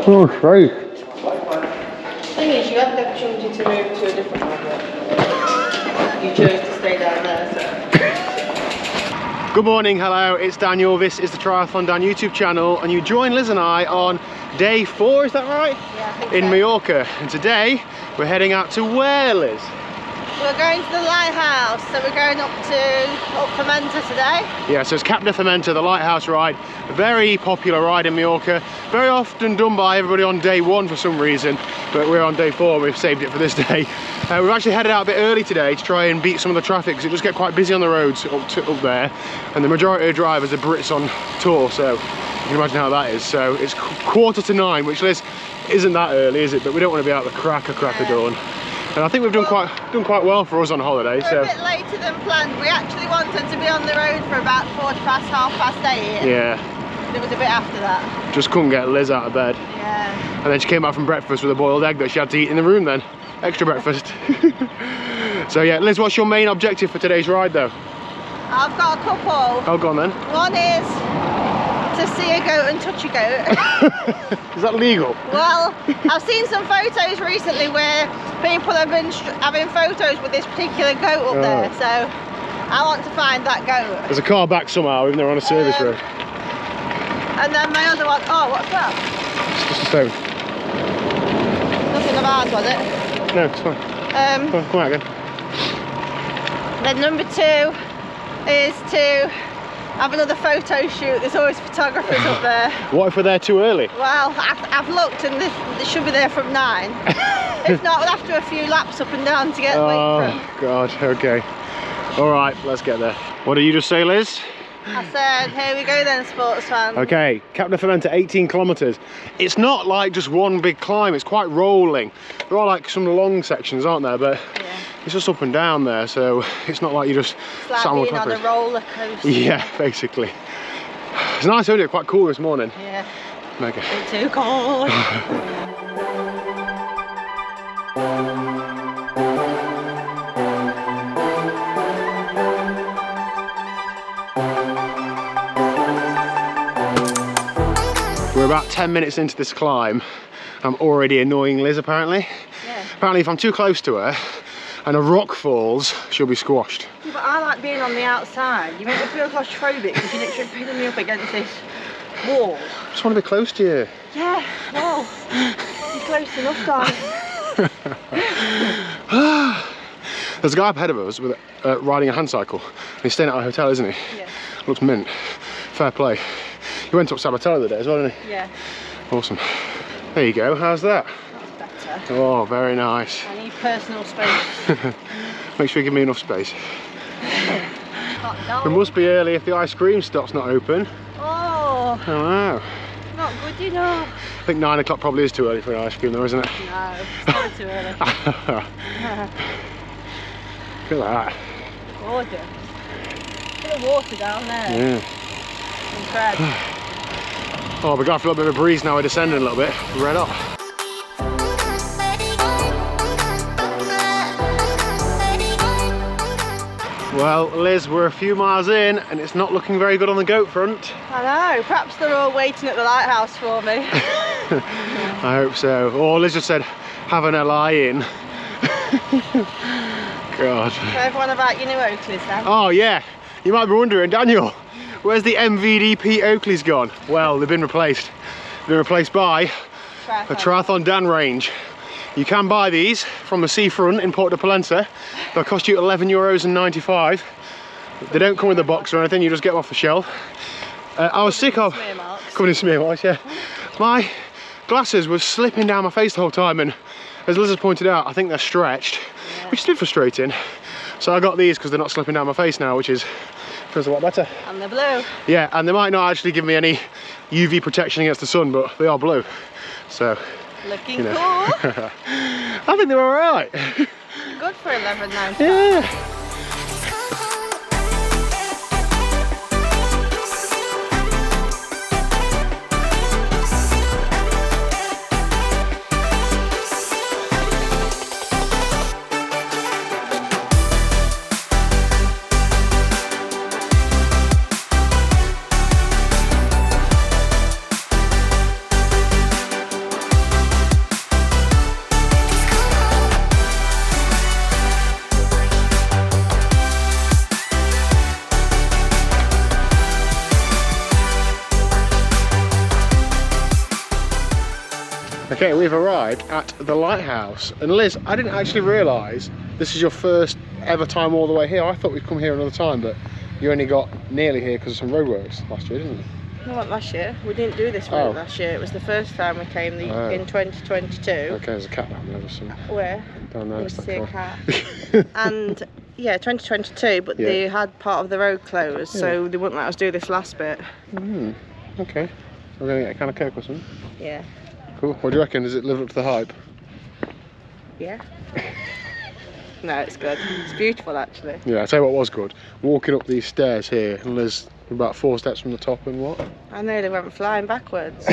so safe. The thing is, you had the opportunity to move to a different one, but you chose to stay down there, so. Good morning, hello, it's Daniel. This is the TriathlonDan YouTube channel, and you join Liz and I on day 4, is that right? Yeah, I think in so. Mallorca. And today we're heading out to where, Liz? We're going to the Lighthouse, so we're going up Fermenta today. Yeah, so it's Cap de Fermenta, the Lighthouse ride. A very popular ride in Mallorca. Very often done by everybody on day 1 for some reason, but we're on day 4, we've saved it for this day. We've actually headed out a bit early today to try and beat some of the traffic, because it does get quite busy on the roads up there. And the majority of drivers are Brits on tour, so you can imagine how that is. So it's 8:45, which, Liz, isn't that early, is it? But we don't want to be out the crack of dawn. And I think we've done quite well for us on holiday. We're a bit later than planned. We actually wanted to be on the road for about 8:45. Yeah. It was a bit after that. Just couldn't get Liz out of bed. Yeah. And then she came back from breakfast with a boiled egg that she had to eat in the room then. Extra breakfast. So yeah, Liz, what's your main objective for today's ride though? I've got a couple. Oh, go on then. One is to see a goat and touch a goat. Is that legal? Well, I've seen some photos recently where people have been having photos with this particular goat up there, so I want to find that goat. There's a car back somehow, even though we're on a service road. And then my other one, oh, what's that? It's just a stone. Nothing of ours, was it? No, it's fine. Come out again. Then number 2 is to have another photo shoot. There's always photographers up there. What if we're there too early? Well, I've looked and they should be there from 9. If not, we'll have to do a few laps up and down to get away from. Oh God, okay. All right, let's get there. What did you just say, Liz? I said, here we go then, sports fans. Okay, Cap de Fermenta, 18 kilometres. It's not like just one big climb, it's quite rolling. There are like some long sections, aren't there? But yeah, it's just up and down there, so it's not like you just it's like being on a roller coaster. Yeah, basically. It's nice, isn't it? Quite cool this morning. Yeah. Mega. It's too cold. We're about 10 minutes into this climb. I'm already annoying Liz, apparently. Yeah. Apparently if I'm too close to her and a rock falls, she'll be squashed. But I like being on the outside. You make me feel claustrophobic because you're literally pinning me up against this wall. I just want to be close to you. Yeah, well, you're close enough, guys. There's a guy up ahead of us with riding a hand cycle. He's staying at our hotel, isn't he? Yeah. Looks mint. Fair play. He went up Sabatella the other day as well, didn't he? Yeah. Awesome. There you go. How's that? That's better. Oh, very nice. I need personal space. Make sure you give me enough space. No. It must be early if the ice cream stop's not open. Oh. I don't know. Not good enough. I think 9 o'clock probably is too early for an ice cream though, isn't it? No, it's not too early. Look at that. Gorgeous. Bit of water down there. Yeah. Incredible. Oh, we're going for a little bit of a breeze now. We're descending a little bit. Red hot. Well, Liz, we're a few miles in and it's not looking very good on the goat front. I know. Perhaps they're all waiting at the lighthouse for me. I hope so. Or Liz just said, having a lie in. God. So everyone about your new Oakleys then? Oh yeah. You might be wondering, Daniel, where's the MVDP Oakleys gone? Well, they've been replaced. They've been replaced by the TriathlonDan range. You can buy these from the seafront in Port de Pollença. They'll cost you €11.95. They don't come with a box or anything, you just get them off the shelf. I was sick of coming in smear marks, yeah. My glasses were slipping down my face the whole time, and as Liz has pointed out, I think they're stretched, which is a bit frustrating. So I got these because they're not slipping down my face now, which feels a lot better. And they're blue. Yeah, and they might not actually give me any UV protection against the sun, but they are blue. So, looking you know. cool. I think they're all right. Good for $11.95. Yeah. Okay, we've arrived at the Lighthouse. And Liz, I didn't actually realise this is your first ever time all the way here. I thought we'd come here another time, but you only got nearly here because of some roadworks last year, didn't you? Not last year. We didn't do this route last year. It was the first time we came in 2022. Okay, there's a cat down there. Where? Down there. We see a cat. And yeah, 2022, but they had part of the road closed, so they wouldn't let us do this last bit. Okay. We're going to get a can of Coke or something? Yeah. Cool. What do you reckon? Does it live up to the hype? Yeah. No, it's good. It's beautiful, actually. Yeah, I'll tell you what was good. Walking up these stairs here, and there's about 4 steps from the top and what? I nearly went flying backwards.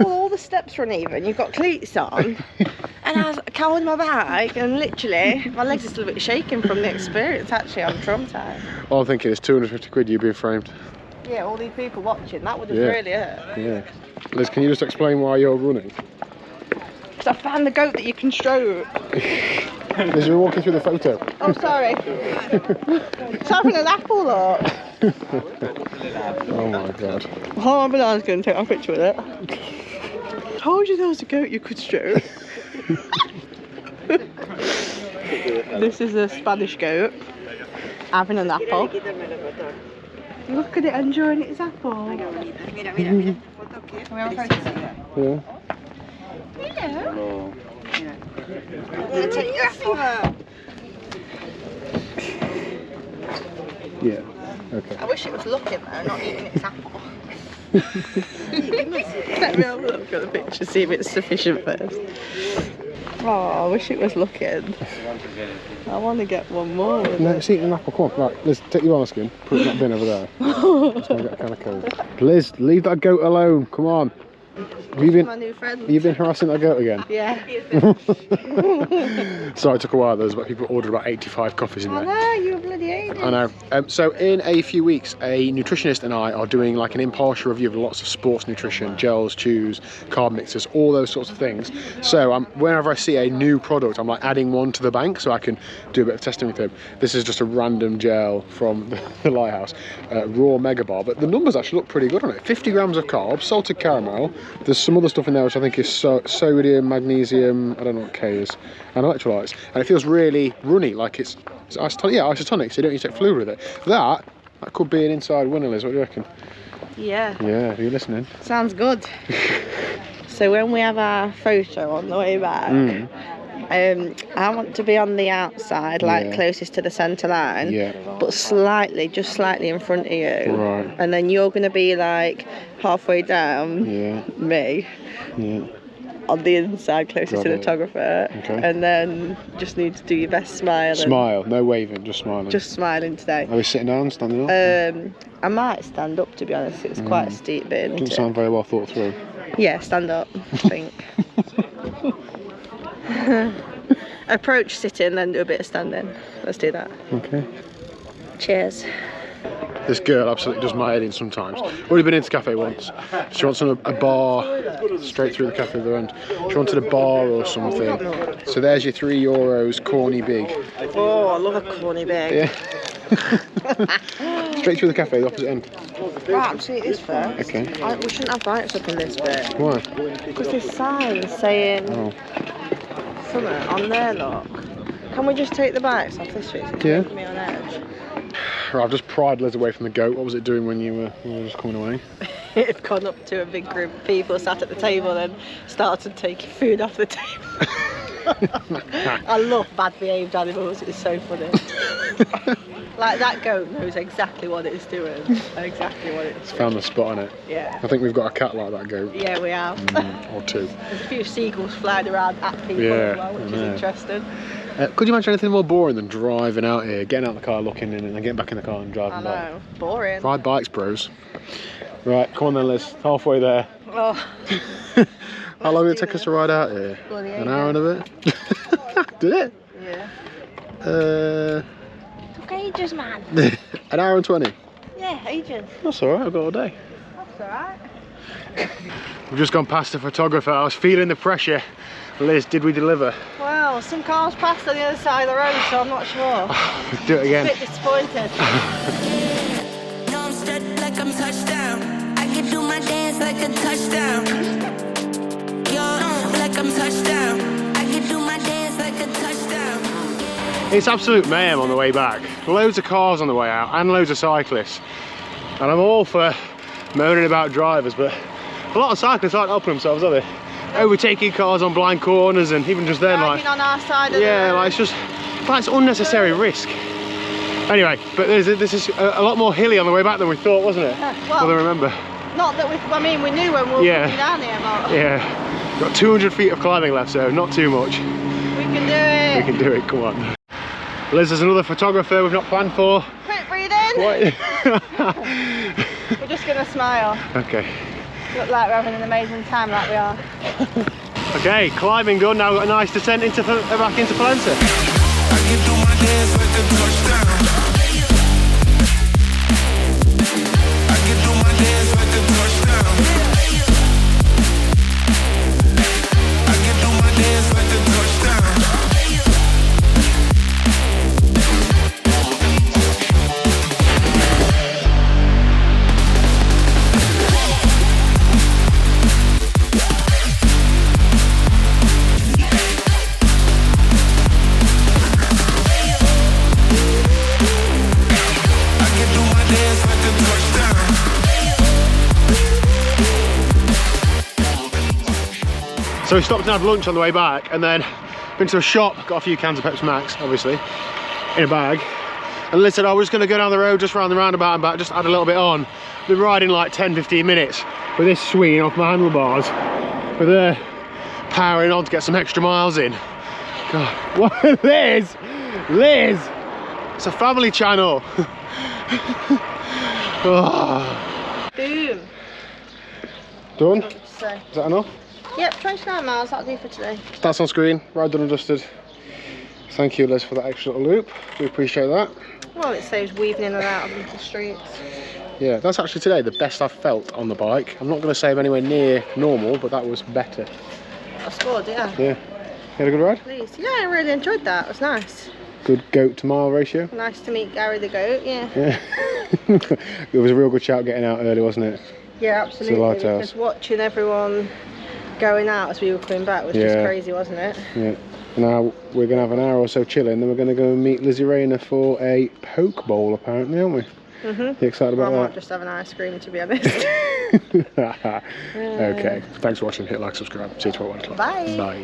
All the steps were uneven. You've got cleats on. And I was carrying my bag, and literally, my legs are still a bit shaking from the experience, actually. I'm traumatised. All I'm thinking is 250 quid you've been framed. Yeah, all these people watching, that would have really hurt. Yeah. Liz, can you just explain why you're running? Because I found the goat that you can stroke. Liz, you're walking through the photo. Oh, sorry. It's having an apple, look. Oh my god. Hold on, banana's going to take my picture with it. Told you there was a goat you could stroke. This is a Spanish goat having an apple. Look at it enjoying its apple. Yeah. Hello. I'm going to take your apple. Yeah. Okay. I wish it was looking though, not eating its apple. Let me have a look at the picture, see if it's sufficient first. Oh, I wish it was looking. I want to get one more. No, it's eating an apple. Come on, right, Liz, take your banana skin, put it in that bin over there. Let's go get a can of Coke. Liz, leave that goat alone. Come on. My new friend. You've been harassing that goat again? Yeah. Sorry, it took a while. There's about people ordered about 85 coffees in there. I know, you bloody hate it. I know. So in a few weeks, a nutritionist and I are doing like an impartial review of lots of sports nutrition, gels, chews, carb mixers, all those sorts of things. So whenever I see a new product, I'm like adding one to the bank so I can do a bit of testing with him. This is just a random gel from the Lighthouse, raw mega bar, but the numbers actually look pretty good on it. 50 grams of carbs, salted caramel. There's some other stuff in there which I think is sodium, magnesium, I don't know what K is, and electrolytes. And it feels really runny, like it's isotonic, so you don't need to take fluid with it. That could be an inside winner, Liz. What do you reckon? Yeah. Yeah, are you listening? Sounds good. So when we have our photo on the way back, I want to be on the outside, like closest to the centre line, but just slightly in front of you. Right. And then you're going to be like halfway down me. Yeah. On the inside, closest to the photographer. Okay. And then just need to do your best smile. Smile, no waving, just smiling. Just smiling today. Are we sitting down, standing up? I might stand up, to be honest. It's quite a steep bit. Doesn't sound very well thought through. Yeah, stand up, I think. Approach sitting, then do a bit of standing. Let's do that. Okay. Cheers. This girl absolutely does my head in sometimes. Already been into the cafe once. She wants a bar straight through the cafe at the end. She wanted a bar or something. So there's your €3 corny big. Oh, I love a corny big. Yeah. Straight through the cafe, the opposite end. Right, I'm seeing this first. Okay. We shouldn't have bikes up in this bit. Why? Because there's signs saying something on there, look. Can we just take the bikes off this street? It's making me on edge. Right, I've just pried Liz away from the goat. What was it doing when you were just coming away? It had gone up to a big group of people sat at the table and started taking food off the table. I love bad behaved animals, it's so funny. Like that goat knows exactly what it's doing. Exactly what it's doing. Found the spot on it. Yeah. I think we've got a cat like that goat. Yeah, we have. Or two. There's a few seagulls flying around at people as well, which is interesting. Could you imagine anything more boring than driving out here, getting out of the car, looking in, and then getting back in the car and driving back? I know, boring. Ride bikes, bros. Right, come on then, Liz. Halfway there. Oh. How long did it take us to ride out here? An hour and a bit? Did it? Yeah. Took ages, man. An hour and 20? Yeah, ages. That's alright, I've got all day. That's alright. We've just gone past the photographer. I was feeling the pressure. Liz, did we deliver? Well, some cars passed on the other side of the road, so I'm not sure. Let's do it again. A bit disappointed. No, I'm stuck like I'm touchdown. I can do my dance like a touchdown. Yo, like It's absolute mayhem on the way back. Loads of cars on the way out and loads of cyclists. And I'm all for moaning about drivers, but a lot of cyclists aren't helping themselves, are they? Overtaking cars on blind corners, and even just then, like, on our side of yeah, the road. like it's unnecessary risk. Anyway, but this is a lot more hilly on the way back than we thought, wasn't it? Well, I remember. Not that I mean, we knew when we were coming down here, but Yeah, got 200 feet of climbing left, so not too much. we can do it. We can do it. Come on. Liz is another photographer we've not planned for. Quick breathing. What? We're just gonna smile. Okay. Look like we're having an amazing time, like we are. Okay, climbing done. Now we've got a nice descent into back into Palencia. I can do my dance like a touchdown. I can do my dance like a touchdown. I can do my dance like a touchdown. So we stopped and had lunch on the way back, and then been to a shop, got a few cans of Pepsi Max, obviously, in a bag. And Liz said, oh, we're just gonna go down the road, just round the roundabout and back, just add a little bit on. Been riding like 10-15 minutes with this swing off my handlebars, with her powering on to get some extra miles in. God, what, Liz? Liz! It's a family channel. Oh. Boom. Done? So, Is that enough? yep, 29 miles, that'll do for today. That's on screen, ride done and dusted. Thank you, Liz, for that extra little loop. We appreciate that. Well, it saves weaving in and out of the streets. Yeah, that's actually today the best I've felt on the bike. I'm not going to say I'm anywhere near normal, but that was better. That's good, yeah. Yeah. You had a good ride? Please. Yeah, I really enjoyed that. It was nice. Good goat to mile ratio? Nice to meet Gary the goat, yeah. Yeah. It was a real good shout getting out early, wasn't it? Yeah, absolutely. Lighthouse. Because watching everyone going out as we were coming back was just crazy, wasn't it? Yeah. Now we're going to have an hour or so chilling, then we're going to go and meet Lizzie Rayner for a poke bowl, apparently, aren't we? Mm-hmm. You excited about I might that? just have an ice cream, to be honest. Okay. Thanks for watching. Hit like, subscribe. See you tomorrow. Bye. Bye.